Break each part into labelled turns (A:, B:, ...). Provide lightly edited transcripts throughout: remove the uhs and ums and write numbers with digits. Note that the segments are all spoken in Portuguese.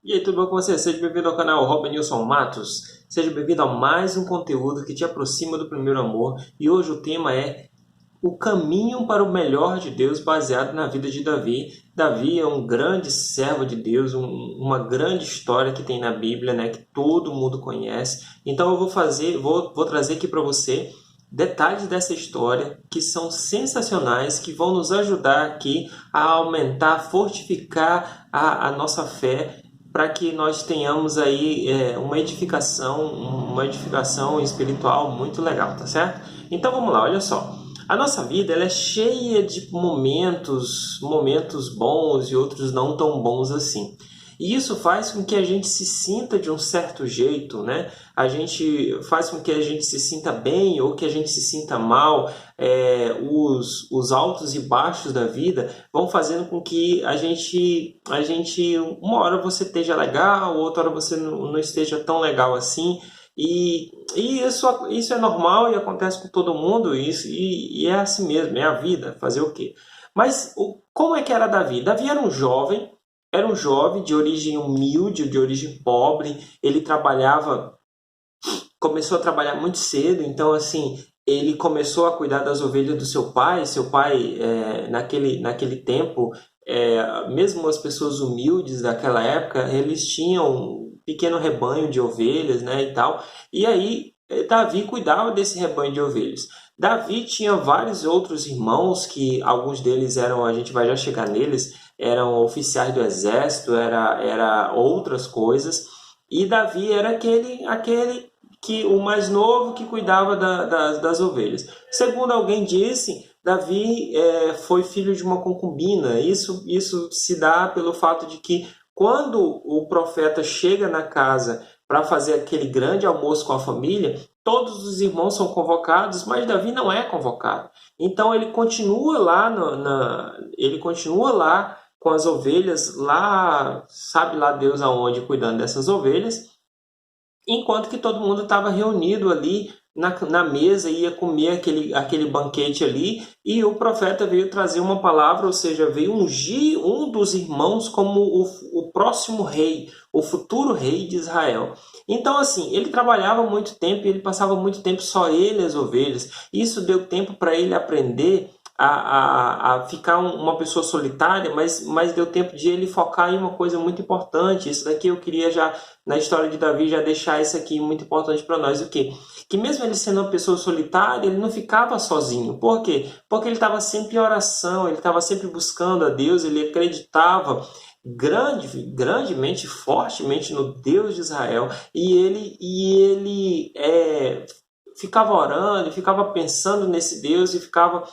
A: E aí, tudo bom com você? Seja bem-vindo ao canal Robinilson Matos. Seja bem-vindo a mais um conteúdo que te aproxima do primeiro amor. E hoje o tema é o caminho para o melhor de Deus baseado na vida de Davi. Davi é um grande servo de Deus, uma grande história que tem na Bíblia, né, que todo mundo conhece. Então eu vou trazer aqui para você detalhes dessa história que são sensacionais, que vão nos ajudar aqui a aumentar, fortificar a nossa fé para que nós tenhamos aí uma edificação espiritual muito legal, tá certo? Então vamos lá, olha só. A nossa vida ela é cheia de momentos bons e outros não tão bons assim. E isso faz com que a gente se sinta de um certo jeito, né? A gente faz com que a gente se sinta bem ou que a gente se sinta mal. Os altos e baixos da vida vão fazendo com que uma hora você esteja legal, outra hora você não esteja tão legal assim. E isso é normal e acontece com todo mundo, e é assim mesmo, é a vida, fazer o quê? Mas como é que era Davi? Davi era um jovem de origem humilde, de origem pobre, ele começou a trabalhar muito cedo, então assim, ele começou a cuidar das ovelhas do seu pai naquele tempo, mesmo as pessoas humildes daquela época, eles tinham um pequeno rebanho de ovelhas, né, e tal, e aí Davi cuidava desse rebanho de ovelhas. Davi tinha vários outros irmãos, que alguns deles eram, a gente vai já chegar neles, eram oficiais do exército, era outras coisas, e Davi era aquele que o mais novo que cuidava das ovelhas. Segundo alguém disse, Davi foi filho de uma concubina. Isso se dá pelo fato de que quando o profeta chega na casa para fazer aquele grande almoço com a família, todos os irmãos são convocados, mas Davi não é convocado. Então ele continua lá ele continua lá com as ovelhas, lá sabe lá Deus aonde, cuidando dessas ovelhas, enquanto que todo mundo estava reunido ali na mesa, ia comer aquele banquete ali, e o profeta veio trazer uma palavra, ou seja, veio ungir um dos irmãos como o próximo rei, o futuro rei de Israel. Então, assim, ele trabalhava muito tempo, ele passava muito tempo só ele e as ovelhas. Isso deu tempo para ele aprender a ficar uma pessoa solitária, mas deu tempo de ele focar em uma coisa muito importante. Isso daqui eu queria já, na história de Davi, já deixar isso aqui muito importante para nós. O quê? Que mesmo ele sendo uma pessoa solitária, ele não ficava sozinho. Por quê? Porque ele estava sempre em oração, ele estava sempre buscando a Deus, ele acreditava grandemente, fortemente no Deus de Israel, e ele ficava orando, ficava pensando nesse Deus e ficava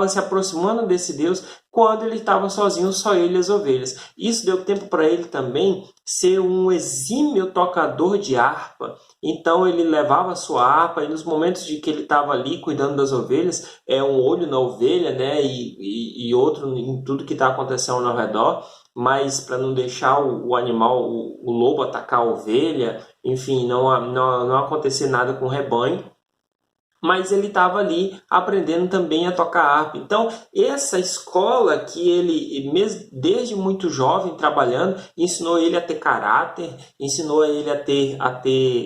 A: se aproximando desse Deus quando ele estava sozinho, só ele e as ovelhas. Isso deu tempo para ele também ser um exímio tocador de harpa. Então ele levava a sua harpa, e nos momentos de que ele estava ali cuidando das ovelhas, um olho na ovelha, né, e outro em tudo que está acontecendo ao redor, mas para não deixar o animal, o lobo atacar a ovelha, enfim, não acontecer nada com o rebanho, mas ele estava ali aprendendo também a tocar harpa. Então, essa escola que ele, mesmo desde muito jovem trabalhando, ensinou ele a ter caráter, ensinou ele a ter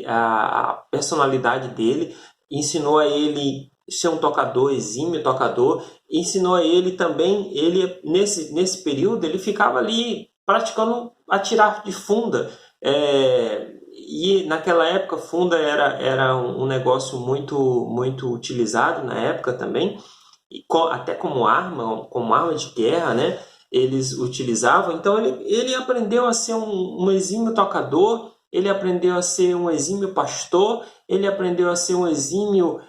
A: a personalidade dele, ensinou a ele ser um tocador, exímio tocador, ensinou a ele também, ele nesse período, ele ficava ali praticando atirar de funda. E naquela época, funda era um negócio muito utilizado na época também, e até como arma de guerra, né? Eles utilizavam. Então ele aprendeu a ser um exímio tocador, ele aprendeu a ser um exímio pastor, ele aprendeu a ser um exímio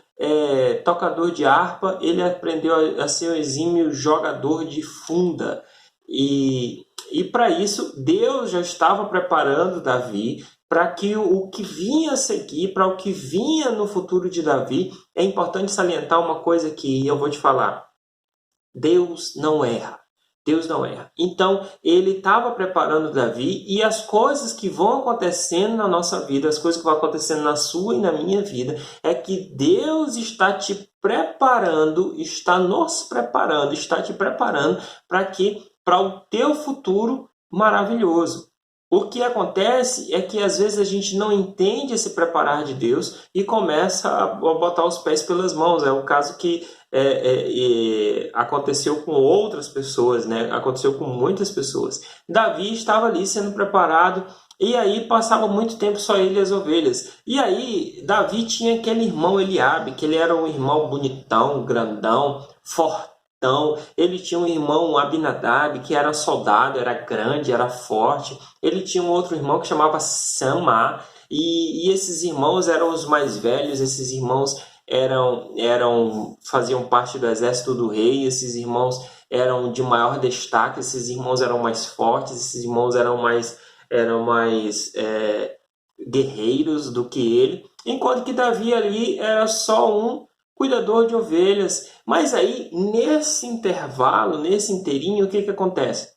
A: tocador de harpa, ele aprendeu a ser um exímio jogador de funda. E para isso, Deus já estava preparando Davi para que o que vinha a seguir, para o que vinha no futuro de Davi. É importante salientar uma coisa que eu vou te falar. Deus não erra. Deus não erra. Então, ele estava preparando Davi, e as coisas que vão acontecendo na nossa vida, as coisas que vão acontecendo na sua e na minha vida, é que Deus está te preparando, está nos preparando, está te preparando para o teu futuro maravilhoso. O que acontece é que às vezes a gente não entende esse preparar de Deus e começa a botar os pés pelas mãos. É o caso que aconteceu com outras pessoas, né? Aconteceu com muitas pessoas. Davi estava ali sendo preparado e aí passava muito tempo só ele e as ovelhas. E aí Davi tinha aquele irmão Eliabe, que ele era um irmão bonitão, grandão, fortão. Ele tinha um irmão Abinadab, que era soldado, era grande, era forte. Ele tinha um outro irmão que chamava Samá, e esses irmãos eram os mais velhos, esses irmãos faziam parte do exército do rei, esses irmãos eram de maior destaque, esses irmãos eram mais fortes, esses irmãos eram mais guerreiros do que ele, enquanto que Davi ali era só um cuidador de ovelhas. Mas aí, nesse intervalo, nesse inteirinho, o que acontece?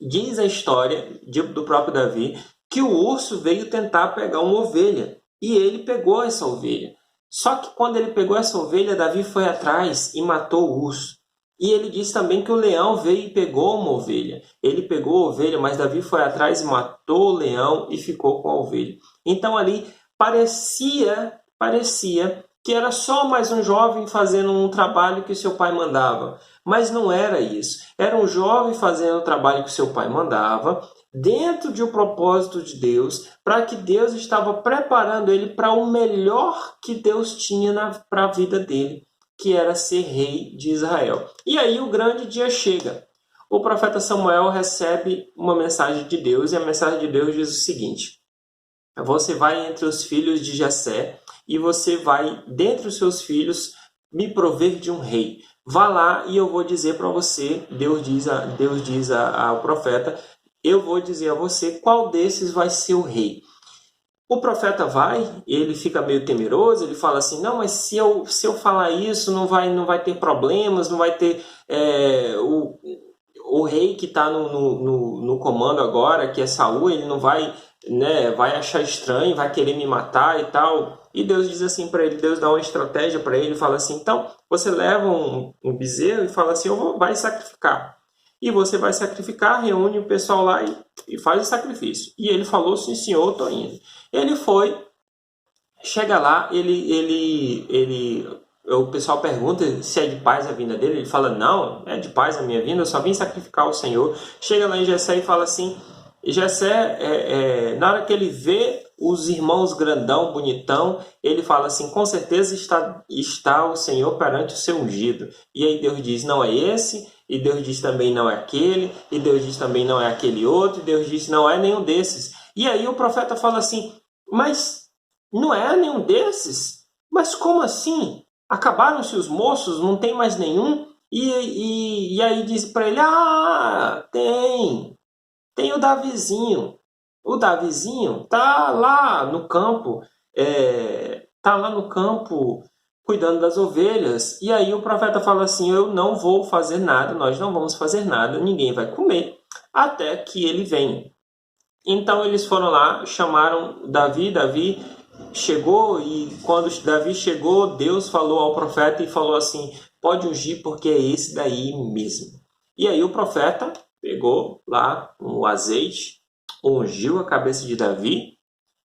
A: Diz a história do próprio Davi que o urso veio tentar pegar uma ovelha e ele pegou essa ovelha. Só que quando ele pegou essa ovelha, Davi foi atrás e matou o urso. E ele diz também que o leão veio e pegou uma ovelha. Ele pegou a ovelha, mas Davi foi atrás e matou o leão e ficou com a ovelha. Então ali parecia que era só mais um jovem fazendo um trabalho que seu pai mandava. Mas não era isso. Era um jovem fazendo o trabalho que seu pai mandava, dentro de um propósito de Deus, para que Deus estava preparando ele para o melhor que Deus tinha para a vida dele, que era ser rei de Israel. E aí o grande dia chega. O profeta Samuel recebe uma mensagem de Deus, e a mensagem de Deus diz o seguinte: você vai entre os filhos de Jessé, e você vai, dentre os seus filhos, me prover de um rei. Vá lá e eu vou dizer para você, Deus diz ao profeta, eu vou dizer a você qual desses vai ser o rei. O profeta vai, ele fica meio temeroso, ele fala assim, não, mas se eu falar isso, não vai ter problemas, não vai ter o rei que está no comando agora, que é Saul, ele não vai, né, vai achar estranho, vai querer me matar e tal. E Deus diz assim para ele, Deus dá uma estratégia para ele, fala assim, então você leva um bezerro e fala assim, vai sacrificar. E você vai sacrificar, reúne o pessoal lá e faz o sacrifício. E ele falou, sim senhor, estou indo. Ele foi, chega lá, o pessoal pergunta se é de paz a vinda dele. Ele fala, não, é de paz a minha vinda, eu só vim sacrificar o Senhor. Chega lá em Jessé e fala assim, Jessé, na hora que ele vê os irmãos grandão, bonitão, ele fala assim, com certeza está o Senhor perante o seu ungido. E aí Deus diz, não é esse, e Deus diz também não é aquele, e Deus diz também não é aquele outro, e Deus diz não é nenhum desses. E aí o profeta fala assim, mas não é nenhum desses? Mas como assim? Acabaram-se os moços, não tem mais nenhum? E aí diz para ele, tem o Davizinho. O Davizinho tá lá no campo, cuidando das ovelhas. E aí o profeta fala assim, eu não vou fazer nada, nós não vamos fazer nada, ninguém vai comer, até que ele venha. Então eles foram lá, chamaram Davi chegou, e quando Davi chegou, Deus falou ao profeta e falou assim, pode ungir porque é esse daí mesmo. E aí o profeta pegou lá o azeite, ungiu a cabeça de Davi,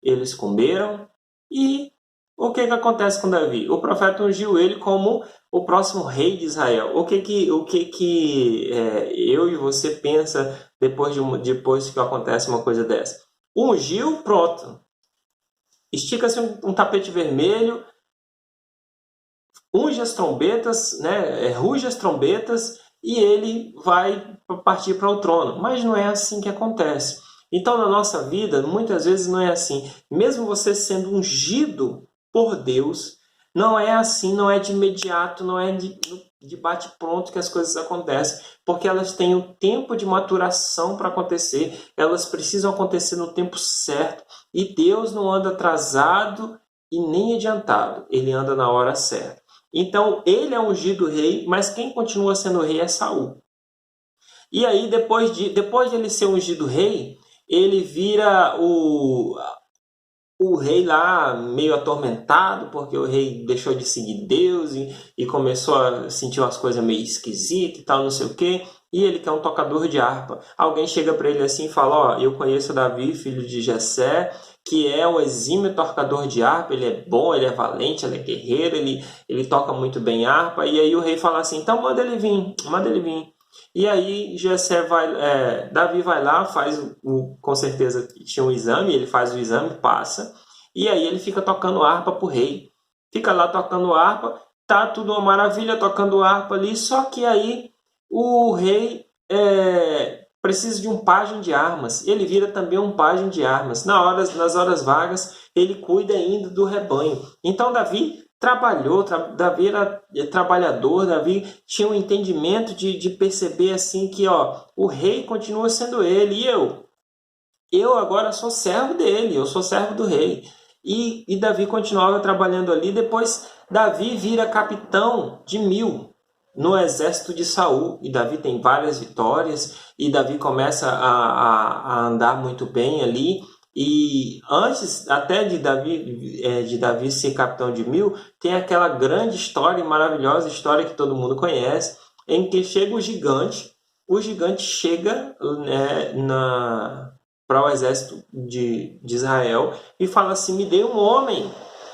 A: eles comeram, e o que acontece com Davi? O profeta ungiu ele como o próximo rei de Israel. O que eu e você pensa depois que acontece uma coisa dessa? Ungiu, pronto. Estica-se um tapete vermelho, unge as trombetas, né? Ruge as trombetas e ele vai partir para o trono. Mas não é assim que acontece. Então, na nossa vida, muitas vezes não é assim. Mesmo você sendo ungido por Deus, não é assim, não é de imediato, não é de bate-pronto que as coisas acontecem, porque elas têm o tempo de maturação para acontecer, elas precisam acontecer no tempo certo, e Deus não anda atrasado e nem adiantado, ele anda na hora certa. Então, ele é ungido rei, mas quem continua sendo rei é Saul. E aí, depois de ele ser ungido rei, ele vira o rei lá meio atormentado, porque o rei deixou de seguir Deus e começou a sentir umas coisas meio esquisitas e tal, não sei o quê. e ele quer um tocador de harpa. Alguém chega para ele assim e fala, ó, eu conheço Davi, filho de Jessé, que é um exímio tocador de harpa, ele é bom, ele é valente, ele é guerreiro, ele toca muito bem harpa. E aí o rei fala assim, então manda ele vir, manda ele vir. E aí Davi vai lá, com certeza tinha um exame, ele faz o exame, passa, e aí ele fica tocando harpa pro rei. Fica lá tocando harpa, tá tudo uma maravilha tocando harpa ali, só que aí o rei precisa de um pajem de armas. Ele vira também um pajem de armas. Nas horas vagas, ele cuida ainda do rebanho. Então Davi trabalhou, Davi era trabalhador, Davi tinha um entendimento de perceber assim que o rei continua sendo ele, e eu agora sou servo dele, eu sou servo do rei. E Davi continuava trabalhando ali. Depois Davi vira capitão de 1000 no exército de Saul, e Davi tem várias vitórias, e Davi começa a andar muito bem ali. E antes até de Davi ser capitão de 1000, tem aquela grande história, maravilhosa história que todo mundo conhece, em que chega o gigante chega para o exército de Israel e fala assim, me dê um homem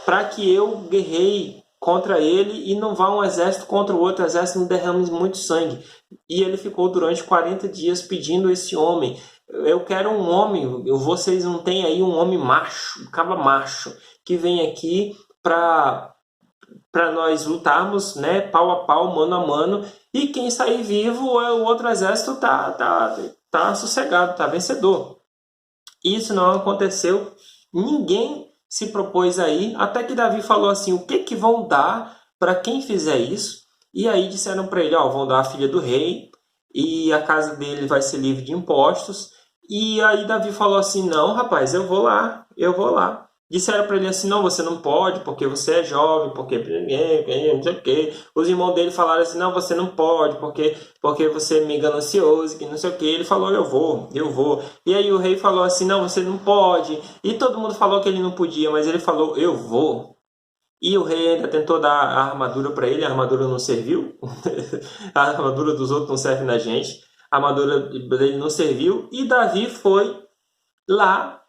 A: para que eu guerreie contra ele e não vá um exército contra o outro exército, não derrame muito sangue. E ele ficou durante 40 dias pedindo esse homem. Eu quero um homem, vocês não têm aí um homem macho, um cabra macho, que vem aqui para nós lutarmos, né, pau a pau, mano a mano, e quem sair vivo, o outro exército tá sossegado, tá vencedor. Isso não aconteceu, ninguém se propôs aí, até que Davi falou assim, o que vão dar para quem fizer isso? E aí disseram para ele, vão dar a filha do rei, e a casa dele vai ser livre de impostos. E aí Davi falou assim, não rapaz, eu vou lá. Disseram para ele assim, não, você não pode, porque você é jovem, porque não sei o quê. Os irmãos dele falaram assim, não, você não pode, porque você é meio ganancioso, que não sei o quê. Ele falou, eu vou. E aí o rei falou assim, não, você não pode. E todo mundo falou que ele não podia, mas ele falou, eu vou. E o rei ainda tentou dar a armadura para ele, a armadura não serviu. A armadura dos outros não serve na gente. A armadura dele não serviu. E Davi foi lá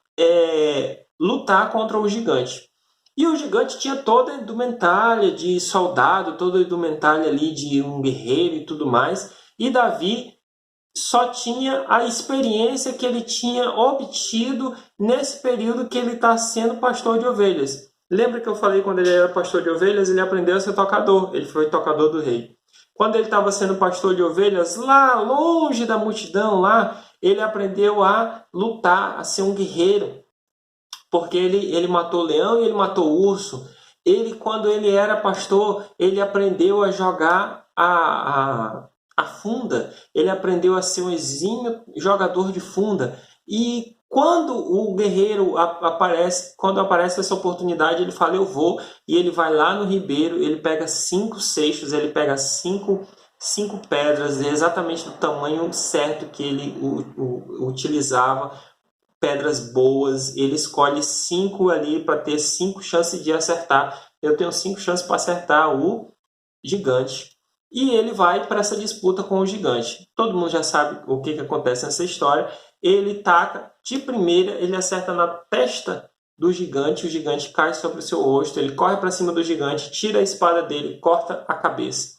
A: lutar contra o gigante. E o gigante tinha toda a indumentária de soldado, toda a indumentária ali de um guerreiro e tudo mais. E Davi só tinha a experiência que ele tinha obtido nesse período que ele está sendo pastor de ovelhas. Lembra que eu falei quando ele era pastor de ovelhas, ele aprendeu a ser tocador. Ele foi tocador do rei. Quando ele estava sendo pastor de ovelhas, lá longe da multidão, ele aprendeu a lutar, a ser um guerreiro. Porque ele matou leão e ele matou urso. Quando ele era pastor, ele aprendeu a jogar a funda. Ele aprendeu a ser um exímio jogador de funda. E quando o guerreiro quando aparece essa oportunidade, ele fala, eu vou. E ele vai lá no ribeiro, ele pega 5 seixos, ele pega 5 pedras, exatamente do tamanho certo que ele utilizava, pedras boas, ele escolhe 5 ali para ter 5 chances de acertar. Eu tenho 5 chances para acertar o gigante. E ele vai para essa disputa com o gigante. Todo mundo já sabe o que acontece nessa história. Ele taca de primeira, ele acerta na testa do gigante, o gigante cai sobre o seu rosto, ele corre para cima do gigante, tira a espada dele, corta a cabeça.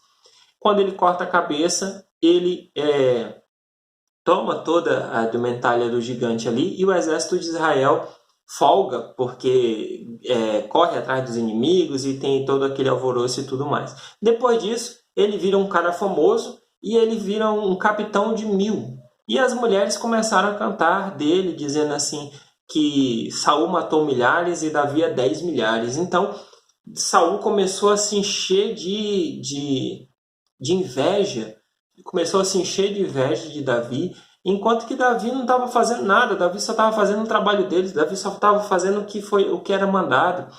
A: Quando ele corta a cabeça, ele toma toda a indumentária do gigante ali, e o exército de Israel folga, porque corre atrás dos inimigos e tem todo aquele alvoroço e tudo mais. Depois disso, ele vira um cara famoso e ele vira um capitão de 1000. E as mulheres começaram a cantar dele, dizendo assim que Saul matou milhares e Davi 10 milhares. Então, Saul começou a se encher de inveja, começou a se encher de inveja de Davi, enquanto que Davi não estava fazendo nada. Davi só estava fazendo o trabalho deles, Davi só estava fazendo o que era mandado.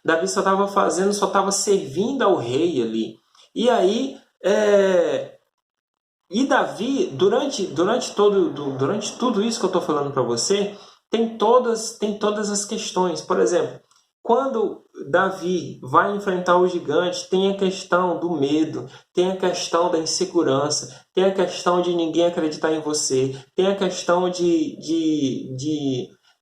A: Davi só estava servindo ao rei ali. E aí, Davi, durante tudo isso que eu estou falando para você, tem todas as questões. Por exemplo, quando Davi vai enfrentar o gigante, tem a questão do medo, tem a questão da insegurança, tem a questão de ninguém acreditar em você, tem a questão de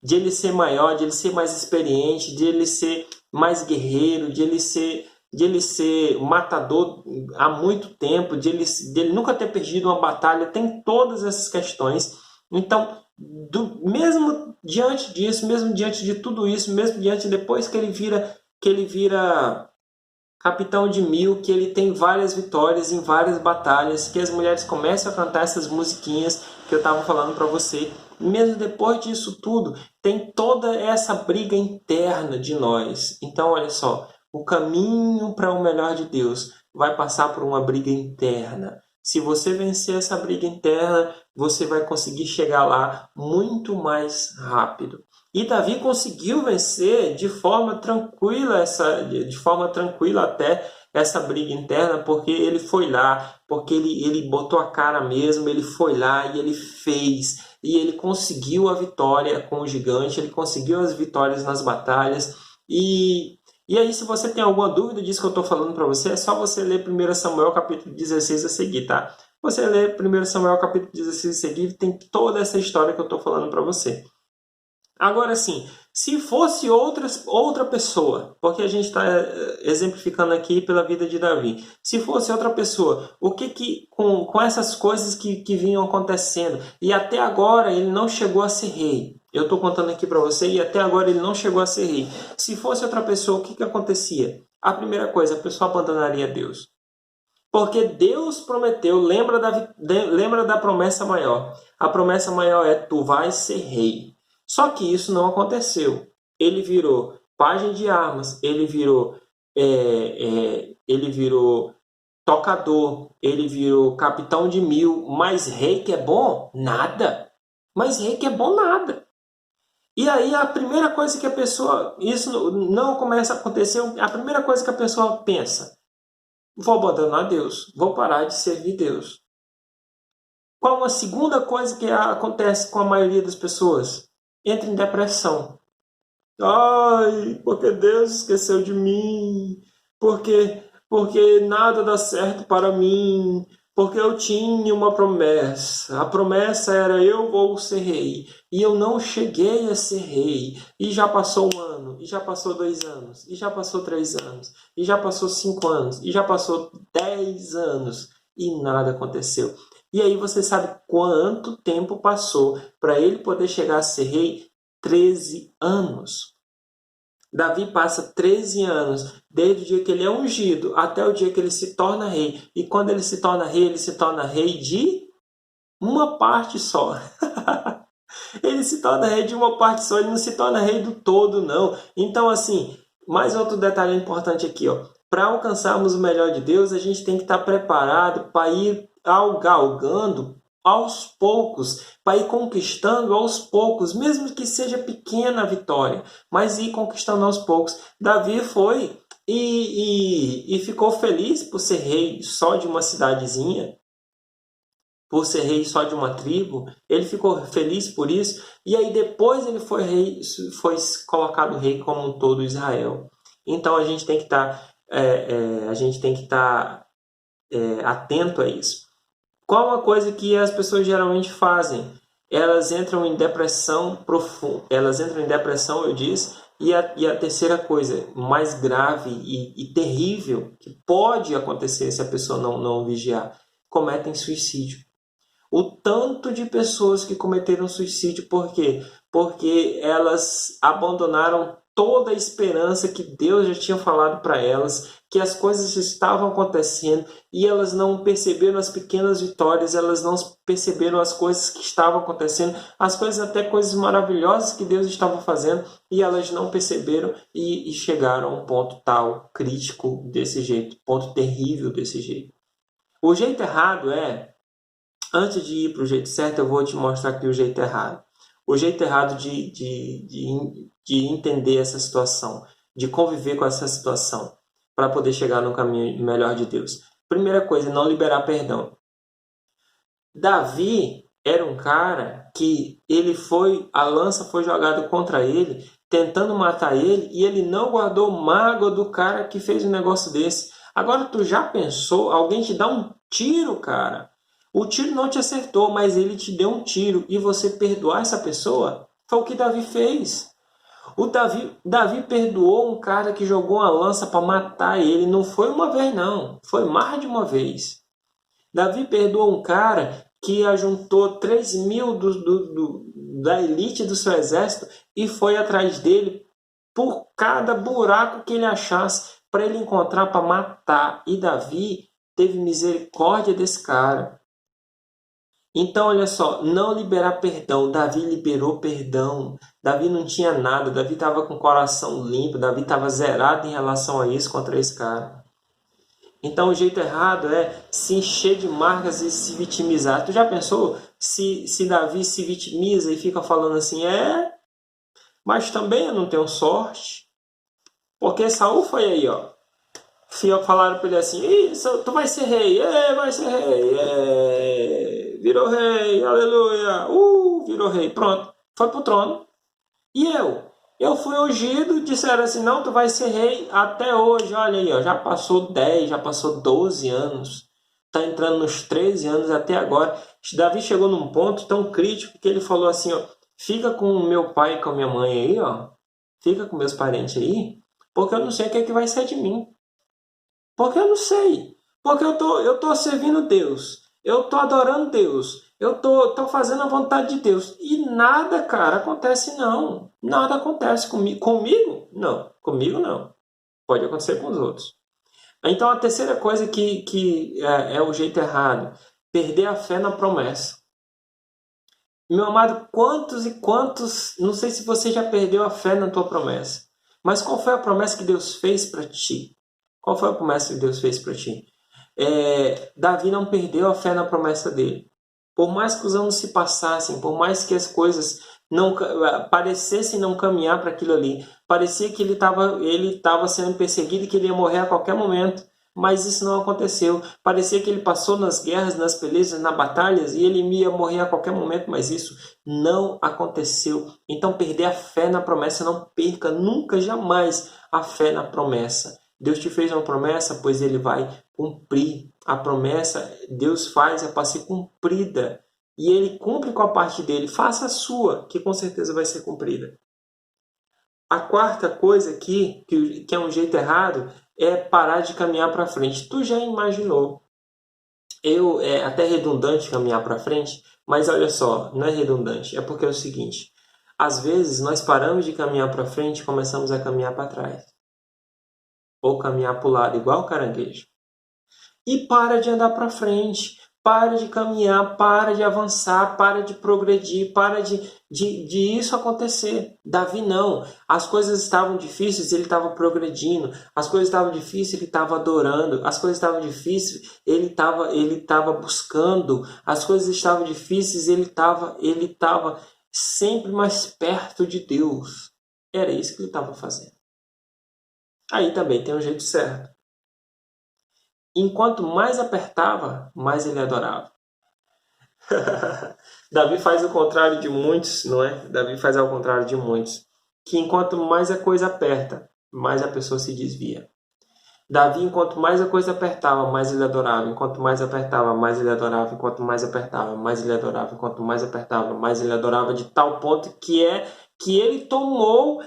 A: ele ser maior, de ele ser mais experiente, de ele ser mais guerreiro, de ele ser matador há muito tempo, de ele nunca ter perdido uma batalha, tem todas essas questões. Então, mesmo diante disso, mesmo diante de tudo isso, mesmo diante depois que ele vira capitão de 1000, que ele tem várias vitórias em várias batalhas, que as mulheres começam a cantar essas musiquinhas que eu estava falando para você. Mesmo depois disso tudo, tem toda essa briga interna de nós. Então, olha só, o caminho para o melhor de Deus vai passar por uma briga interna. Se você vencer essa briga interna, você vai conseguir chegar lá muito mais rápido. E Davi conseguiu vencer de forma tranquila até essa briga interna, porque ele foi lá, porque ele botou a cara mesmo, ele foi lá e ele fez, e ele conseguiu a vitória com o gigante, ele conseguiu as vitórias nas batalhas. E aí, se você tem alguma dúvida disso que eu estou falando para você, é só você ler 1 Samuel capítulo 16 a seguir, tá? Você lê 1 Samuel capítulo 16 a seguir, tem toda essa história que eu estou falando para você. Agora sim, se fosse outra pessoa, porque a gente está exemplificando aqui pela vida de Davi, se fosse outra pessoa, o que com essas coisas que vinham acontecendo, e até agora ele não chegou a ser rei, eu estou contando aqui para você, e até agora ele não chegou a ser rei. Se fosse outra pessoa, o que acontecia? A primeira coisa, a pessoa abandonaria Deus. Porque Deus prometeu, lembra da promessa maior. A promessa maior é: tu vais ser rei. Só que isso não aconteceu. Ele virou pajem de armas, ele virou tocador, ele virou capitão de 1000. Mas rei que é bom? Nada. Mas rei que é bom? Nada. E aí a primeira coisa que a pessoa, isso não começa a acontecer, a primeira coisa que a pessoa pensa: vou abandonar Deus, vou parar de servir Deus. Qual a segunda coisa que acontece com a maioria das pessoas? Entra em depressão. Ai, porque Deus esqueceu de mim, porque nada dá certo para mim, porque eu tinha uma promessa. A promessa era: eu vou ser rei, e eu não cheguei a ser rei. E já passou 1 ano, e já passou 2 anos, e já passou 3 anos, e já passou 5 anos, e já passou 10 anos, e nada aconteceu. E aí você sabe quanto tempo passou para ele poder chegar a ser rei? 13 anos. Davi passa 13 anos, desde o dia que ele é ungido até o dia que ele se torna rei. E quando ele se torna rei de uma parte só. Ele se torna rei de uma parte só, ele não se torna rei do todo, não. Então, assim, mais outro detalhe importante aqui, ó. Para alcançarmos o melhor de Deus, a gente tem que estar preparado para ir galgando aos poucos, para ir conquistando aos poucos, mesmo que seja pequena a vitória, mas ir conquistando aos poucos. Davi foi e ficou feliz por ser rei só de uma cidadezinha, por ser rei só de uma tribo. Ele ficou feliz por isso, e aí depois ele foi rei, foi colocado rei como um todo Israel. Então a gente tem que estar atento a isso. Qual uma coisa que as pessoas geralmente fazem? Elas entram em depressão profunda. Elas entram em depressão, eu disse. E a terceira coisa, mais grave e terrível, que pode acontecer se a pessoa não vigiar: cometem suicídio. O tanto de pessoas que cometeram suicídio, por quê? Porque elas abandonaram toda a esperança que Deus já tinha falado para elas, que as coisas estavam acontecendo, e elas não perceberam as pequenas vitórias, elas não perceberam as coisas que estavam acontecendo, as coisas, até coisas maravilhosas que Deus estava fazendo, e elas não perceberam e chegaram a um ponto tal, crítico desse jeito, ponto terrível desse jeito. O jeito errado antes de ir para o jeito certo, eu vou te mostrar aqui o jeito errado. O jeito errado de entender essa situação, de conviver com essa situação, para poder chegar no caminho melhor de Deus. Primeira coisa, não liberar perdão. Davi era um cara que a lança foi jogada contra ele tentando matar ele, e ele não guardou mágoa do cara que fez um negócio desse. Agora, tu já pensou, alguém te dá um tiro, cara? O tiro não te acertou, mas ele te deu um tiro, e você perdoar essa pessoa? Foi o que Davi fez. Davi perdoou um cara que jogou uma lança para matar ele. Não foi uma vez, não. Foi mais de uma vez. Davi perdoou um cara que ajuntou 3.000 da elite do seu exército e foi atrás dele por cada buraco que ele achasse para ele encontrar para matar. E Davi teve misericórdia desse cara. Então, olha só, não liberar perdão. Davi liberou perdão. Davi não tinha nada. Davi estava com o coração limpo. Davi estava zerado em relação a isso contra esse cara. Então, o jeito errado é se encher de marcas e se vitimizar. Tu já pensou se Davi se vitimiza e fica falando assim, mas também eu não tenho sorte? Porque Saul foi aí, ó. Falaram para ele assim, tu vai ser rei, vai ser rei, virou rei, aleluia, virou rei, pronto, foi pro trono. E eu fui ungido, disseram assim, não, tu vai ser rei até hoje, olha aí, ó, já passou 10, já passou 12 anos, tá entrando nos 13 anos até agora. Davi chegou num ponto tão crítico que ele falou assim, ó, fica com o meu pai e com a minha mãe aí, ó, fica com meus parentes aí, porque eu não sei o que é que vai ser de mim. Porque eu não sei. Porque eu tô servindo Deus. Eu tô adorando Deus. Eu tô fazendo a vontade de Deus. E nada, cara, acontece não. Nada acontece comigo. Comigo? Não. Comigo não. Pode acontecer com os outros. Então a terceira coisa que é o jeito errado. Perder a fé na promessa. Meu amado, quantos e quantos... Não sei se você já perdeu a fé na tua promessa. Mas qual foi a promessa que Deus fez para ti? Qual foi a promessa que Deus fez para ti? Davi não perdeu a fé na promessa dele. Por mais que os anos se passassem, por mais que as coisas não parecessem não caminhar para aquilo ali, parecia que ele estava sendo perseguido e que ele ia morrer a qualquer momento, mas isso não aconteceu. Parecia que ele passou nas guerras, nas pelejas, nas batalhas e ele ia morrer a qualquer momento, mas isso não aconteceu. Então, perder a fé na promessa, não perca nunca, jamais a fé na promessa. Deus te fez uma promessa, pois Ele vai cumprir. A promessa Deus faz para ser cumprida. E Ele cumpre com a parte dele. Faça a sua, que com certeza vai ser cumprida. A quarta coisa aqui, que é um jeito errado, é parar de caminhar para frente. Tu já imaginou? É até redundante caminhar para frente, mas olha só, não é redundante. É porque é o seguinte, às vezes nós paramos de caminhar para frente e começamos a caminhar para trás. Ou caminhar para o lado, igual caranguejo. E para de andar para frente, para de caminhar, para de avançar, para de progredir, para de isso acontecer. Davi não. As coisas estavam difíceis, ele estava progredindo. As coisas estavam difíceis, ele estava adorando. As coisas estavam difíceis, ele estava buscando. As coisas estavam difíceis, ele estava sempre mais perto de Deus. Era isso que ele estava fazendo. Aí também tem um jeito certo. Enquanto mais apertava, mais ele adorava. Davi faz o contrário de muitos, não é? Davi faz ao contrário de muitos. Que enquanto mais a coisa aperta, mais a pessoa se desvia. Davi, enquanto mais a coisa apertava, mais ele adorava. Enquanto mais apertava, mais ele adorava. Enquanto mais apertava, mais ele adorava. Enquanto mais apertava, mais ele adorava. De tal ponto que ele tomou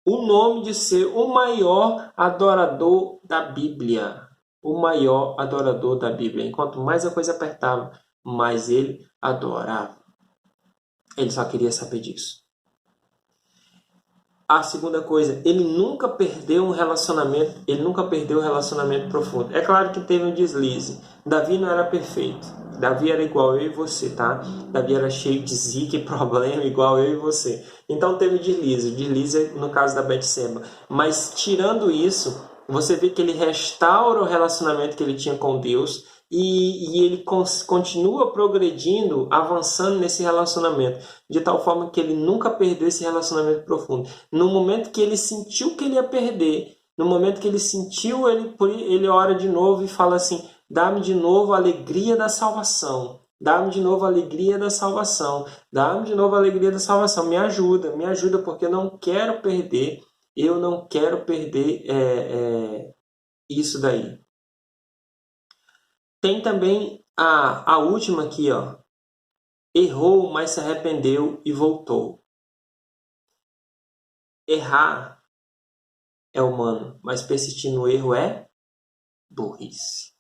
A: o nome de ser o maior adorador da Bíblia. O maior adorador da Bíblia. Enquanto mais a coisa apertava, mais ele adorava. Ele só queria saber disso. A segunda coisa, ele nunca perdeu um relacionamento, profundo. É claro que teve um deslize. Davi não era perfeito. Davi era igual eu e você, tá? Davi era cheio de zica e problema, igual eu e você. Então teve deslize. O deslize no caso da Betseba. Mas tirando isso, você vê que ele restaura o relacionamento que ele tinha com Deus e ele continua progredindo, avançando nesse relacionamento, de tal forma que ele nunca perdeu esse relacionamento profundo. No momento que ele sentiu que ele ia perder, no momento que ele sentiu, ele ora de novo e fala assim, dá-me de novo a alegria da salvação. Dá-me de novo a alegria da salvação. Dá-me de novo a alegria da salvação. Me ajuda, porque eu não quero perder. Eu não quero perder isso daí. Tem também a última aqui, ó. Errou, mas se arrependeu e voltou. Errar é humano, mas persistir no erro é burrice.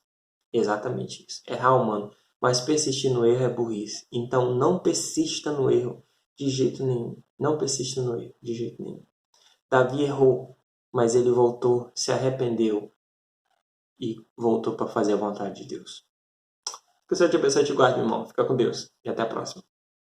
A: Exatamente isso. Errar é humano, mas persistir no erro é burrice. Então não persista no erro de jeito nenhum. Não persista no erro de jeito nenhum. Davi errou, mas ele voltou, se arrependeu e voltou para fazer a vontade de Deus. Que o Senhor te abençoe e te guarde, meu irmão. Fica com Deus e até a próxima.